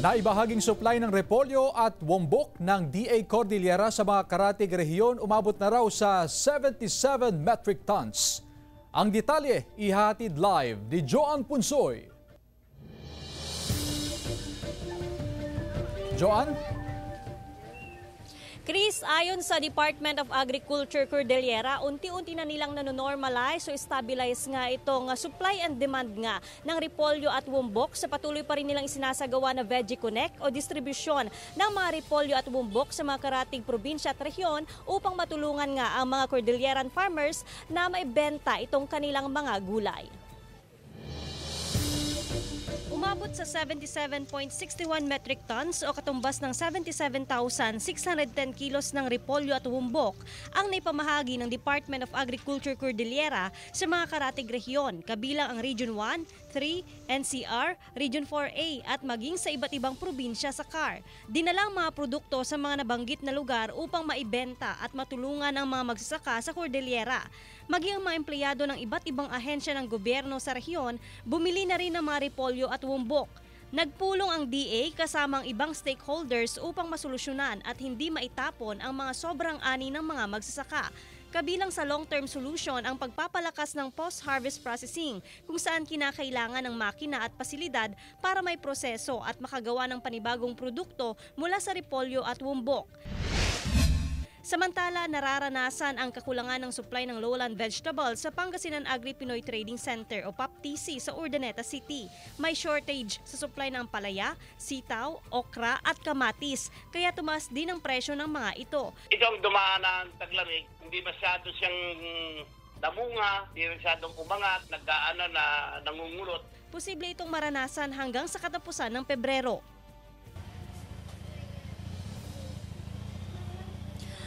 Naibahaging supply ng repolyo at wombok ng DA Cordillera sa mga karatig rehiyon umabot na raw sa 77 metric tons. Ang detalye ihatid live ni Joan Punsoy. Joan? Chris, ayon sa Department of Agriculture Cordillera, unti-unti na nilang nanonormalize o stabilize nga itong supply and demand nga ng repolyo at wombok sa patuloy pa rin nilang isinasagawa na Veggie Connect o distribusyon ng mga repolyo at wombok sa mga karating probinsya at rehiyon upang matulungan nga ang mga Cordilleran farmers na maibenta itong kanilang mga gulay. Umabot sa 77.61 metric tons o katumbas ng 77,610 kilos ng repolyo at wombok ang naipamahagi ng Department of Agriculture Cordillera sa mga karatig rehiyon, kabilang ang Region 1, 3, NCR, Region 4A at maging sa iba't ibang probinsya sa CAR. Dinalang mga produkto sa mga nabanggit na lugar upang maibenta at matulungan ang mga magsasaka sa Cordillera. Maging ang mga empleyado ng iba't ibang ahensya ng gobyerno sa rehiyon, bumili na rin ng mga repolyo at wombok. Nagpulong ang DA kasama ang ibang stakeholders upang masolusyonan at hindi maitapon ang mga sobrang ani ng mga magsasaka. Kabilang sa long-term solution ang pagpapalakas ng post-harvest processing kung saan kinakailangan ng makina at pasilidad para may proseso at makagawa ng panibagong produkto mula sa repolyo at wombok. Samantala, nararanasan ang kakulangan ng supply ng lowland vegetables sa Pangasinan Agri-Pinoy Trading Center o PAPTC sa Urdaneta City. May shortage sa supply ng palaya, sitaw, okra at kamatis, kaya tumaas din ang presyo ng mga ito. Itong dumaan ng taglamig, hindi masyado siyang namunga, hindi masyadong umangat, nagdaan na nangungulot. Posible itong maranasan hanggang sa katapusan ng Pebrero.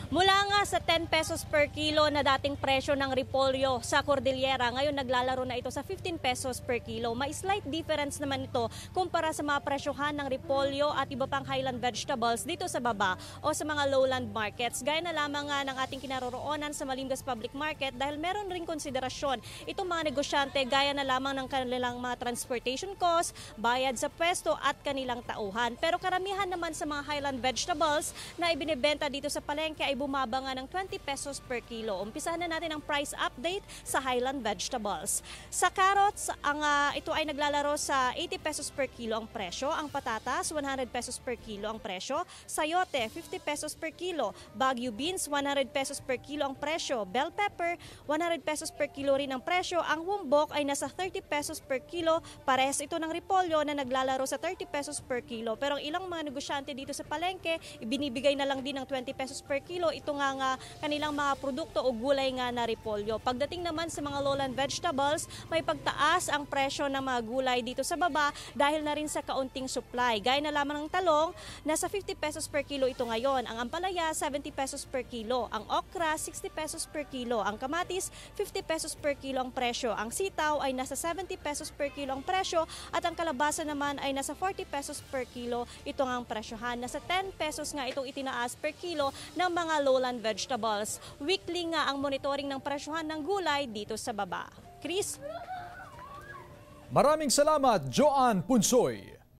Mula nga sa 10 pesos per kilo na dating presyo ng repolyo sa Cordillera, ngayon naglalaro na ito sa 15 pesos per kilo. May slight difference naman ito kumpara sa mga presyohan ng repolyo at iba pang highland vegetables dito sa baba o sa mga lowland markets. Gaya na lamang nga ng ating kinaroroonan sa Malimgas Public Market dahil meron ring konsiderasyon itong mga negosyante gaya na lamang ng kanilang mga transportation cost, bayad sa pwesto at kanilang tauhan. Pero karamihan naman sa mga highland vegetables na ibinebenta dito sa palengke ay bumaba nga ng 20 pesos per kilo. Umpisahan na natin ang price update sa highland vegetables. Sa carrots, ito ay naglalaro sa 80 pesos per kilo ang presyo. Ang patatas, 100 pesos per kilo ang presyo. Sayote, 50 pesos per kilo. Baguio beans, 100 pesos per kilo ang presyo. Bell pepper, 100 pesos per kilo rin ang presyo. Ang wombok ay nasa 30 pesos per kilo. Parehas ito ng repolyo na naglalaro sa 30 pesos per kilo. Pero ang ilang mga negosyante dito sa palengke, ibinibigay na lang din ng 20 pesos per kilo. Ito nga kanilang mga produkto o gulay nga na repolyo. Pagdating naman sa mga lowland vegetables, may pagtaas ang presyo ng mga gulay dito sa baba dahil na rin sa kaunting supply. Gaya na lamang ng talong, nasa 50 pesos per kilo ito ngayon. Ang ampalaya, 70 pesos per kilo. Ang okra, 60 pesos per kilo. Ang kamatis, 50 pesos per kilo ang presyo. Ang sitaw ay nasa 70 pesos per kilo ang presyo at ang kalabasa naman ay nasa 40 pesos per kilo. Ito nga ang presyohan. Nasa 10 pesos nga itong itinaas per kilo ng mga lowland vegetables. Weekly nga ang monitoring ng presyohan ng gulay dito sa baba. Chris? Maraming salamat, Joan Punsoy.